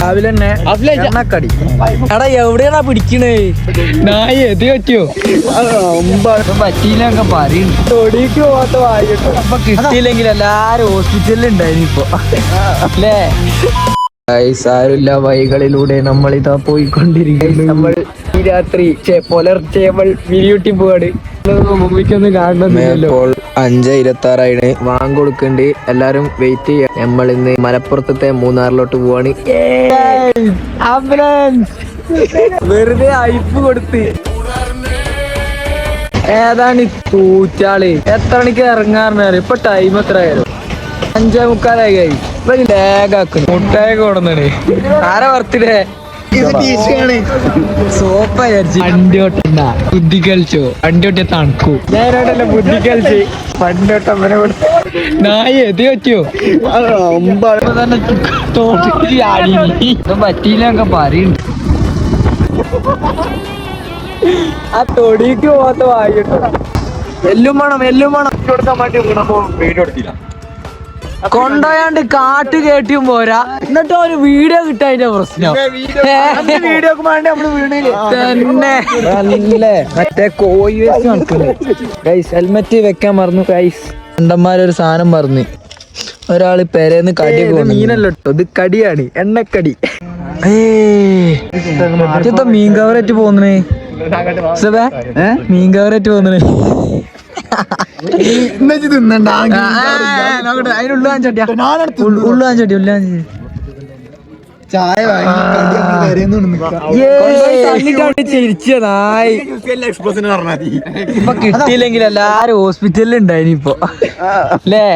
രാവിലെ തന്നെ എണ്ണക്കടി. എടാ എവിടെയാണാ പിടിക്കണേ? നായ എത് പറ്റിയോ? പറ്റിയില്ലൊക്കെ പറയുന്നു. തൊടിക്ക് പോകാത്ത വായിട്ടോ. അപ്പൊ കിട്ടിയില്ലെങ്കിൽ എല്ലാരും ഹോസ്പിറ്റലിൽ ഉണ്ടായിരുന്നു ഇപ്പൊ അല്ലേ? സാരമില്ല, വഴികളിലൂടെ നമ്മൾ ഇതാ പോയിക്കൊണ്ടിരിക്കുന്നു. നമ്മൾ ഈ രാത്രി പുലർച്ചെ നമ്മൾ വിരിയൂട്ടി പോവാണ്. മുമ്പിക്കൊന്നും കാണണമെന്നില്ലല്ലോ. 5:26 വാങ്ങ് കൊടുക്കണ്ട്. എല്ലാരും വെയിറ്റ് ചെയ്യാം. നമ്മൾ ഇന്ന് മലപ്പുറത്തെ മൂന്നാറിലോട്ട് പോവാണ്. വെറുതെ അയപ്പ് കൊടുത്ത് ഏതാണ് തൂറ്റാള്. എത്ര മണിക്ക് ഇറങ്ങാറുണ്ട്? ഇപ്പൊ ടൈം എത്ര ആയാലും 5:45 ഇപ്പൊ ലാഗാക്കുന്നു. മുട്ടായി കൊടുന്നാണ്. ആരാ ബർത്ത്ഡേ? സോപ്പ വണ്ടി ഓട്ടണ്ട. ബുദ്ധി കളിച്ചോ? വണ്ടി ഓട്ടിയ തണുക്കൂ. ഞാനോട്ടല്ല ബുദ്ധി കളിച്ച് പണ്ടോട്ടമ്മനെ കൊടുത്ത്. നായ എത് പറ്റിയോ? തന്നെ പറ്റിയില്ലൊക്കെ പറയുന്നുണ്ട്. ആ തൊടിക്ക് പോകാത്ത വായിട്ടോ. എല്ലും വേണം കൊടുക്കാൻ വേണ്ടി വീഡിയോ എടുത്തില്ല. കൊണ്ടുപോയാണ്ട് കാട്ട് കേട്ടിയും പോരാ. എന്നിട്ട് ഒരു വീഡിയോ കിട്ടാ. അതിന്റെ പ്രശ്നം വീഡിയോ തന്നെ നല്ലേ. മറ്റേ കോഴി വേസ്റ്റ് നടക്കുന്നത്. ഗൈസ് ഹെൽമെറ്റ് വെക്കാൻ മറന്നു. ഗൈസ് കണ്ടന്മാരൊരു സാധനം മറന്നു. ഒരാള് പെരേന്ന് കടി. മീനല്ലോ കേട്ടോ, ഇത് കടിയാണ്, എണ്ണക്കടി. മീൻ കവറേറ്റ് പോന്നേ. മീൻ കവറേറ്റ് പോന്നേ. ഇപ്പൊ കിട്ടിയില്ലെങ്കിൽ എല്ലാരും ഹോസ്പിറ്റലിൽ ഉണ്ടായിനി ഇപ്പൊ അല്ലേ?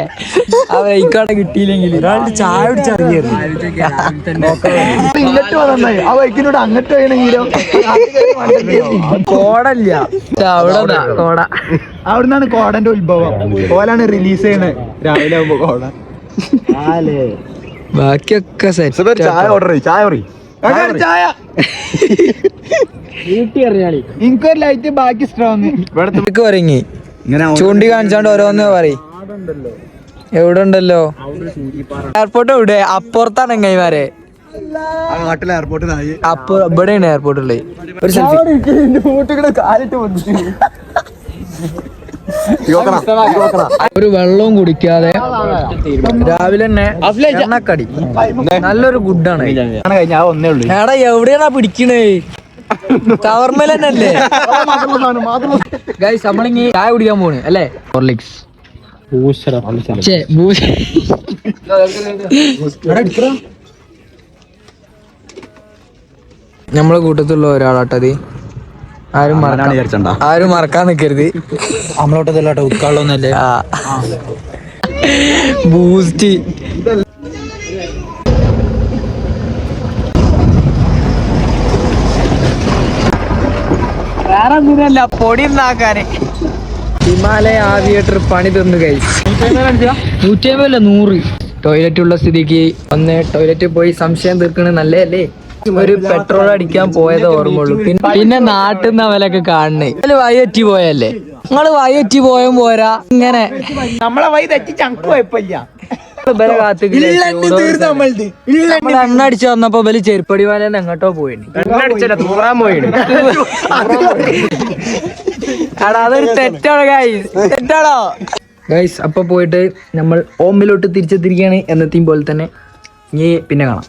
അവയിക്കാടെ കിട്ടിയില്ലെങ്കിൽ ചായ കുടിച്ചിറങ്ങിയായിരുന്നു. അങ്ങോട്ട് കോടല്ല അവിടെ കോട. അവിടുന്നാണ് കോടന്റെ ഉത്ഭവം. കോലാണ് റിലീസ് ചെയ്യണേ രാവിലെ ആകുമ്പോ കോട. ബാക്കിയൊക്കെ ചായ ഓർഡർ ചായ എനിക്കൊരു ലൈറ്റ് ബാക്കി സ്ട്രോങ് പറങ്ങി ചൂണ്ടി കാണിച്ചാണ്ട് ഓരോന്ന് പറയും. എവിടെ ഉണ്ടല്ലോ എയർപോർട്ട്. എവിടെ? അപ്പുറത്താണ് കൈമാരെ. നാട്ടിലെ എയർപോർട്ട് അപ്പൊ ഇവിടെയാണ് എയർപോർട്ട് ഉള്ളത്. ഒരു ഒരു വെള്ളവും കുടിക്കാതെ രാവിലെ തന്നെ എണ്ണക്കടി. നല്ലൊരു ഗുഡാണ്. എടാ എവിടെയാണാ പിടിക്കണേ? കവർമേൽ തന്നെ അല്ലേ? ഗൈസ് നമ്മളിങ്ങി ചായ കുടിക്കാൻ പോണ് അല്ലേ? ഹോർലിക്സ് നമ്മളെ കൂട്ടത്തിലുള്ള ഒരാളാട്ടത്. ആരും മറക്കാൻ നിക്കരുത്. നമ്മളോട്ടല്ലാട്ടോ ഉത്കാളൊന്നല്ലേ. ബൂസ്റ്റ് വേറെ ഒന്നിനല്ല, പൊടി ഉണ്ടാക്കാന്. ഹിമാലയ ആവിയേറ്റർ പണി തന്നു കഴിച്ചു. 150 100. ടോയ്ലറ്റ് ഉള്ള സ്ഥിതിക്ക് ഒന്ന് ടോയ്ലറ്റിൽ പോയി സംശയം തീർക്കണ നല്ലതല്ലേ? ഒരു പെട്രോൾ അടിക്കാൻ പോയത് ഓർമ്മയുള്ളൂ. പിന്നെ നാട്ടിൽ നിന്ന് അവലൊക്കെ കാണണേ. വയറ്റി പോയല്ലേ? നിങ്ങള് വയറ്റി പോയും പോരാ. ഇങ്ങനെ നമ്മളെ വഴി തെറ്റി ചങ്ക് പോയപ്പില്ല. എണ്ണ അടിച്ചു വന്നപ്പോ ബലി ചെരുപ്പടി വാലേന്ന് എങ്ങോട്ടോ പോയിന്. അതൊരു തെറ്റാണോ ഗൈസ്? തെറ്റാണോ ഗൈസ്? അപ്പൊ പോയിട്ട് നമ്മൾ ഓമ്പിലോട്ട് തിരിച്ചെത്തിരിക്കുകയാണ്. എന്നത്തെയും പോലെ തന്നെ. ഇനി പിന്നെ കാണാം.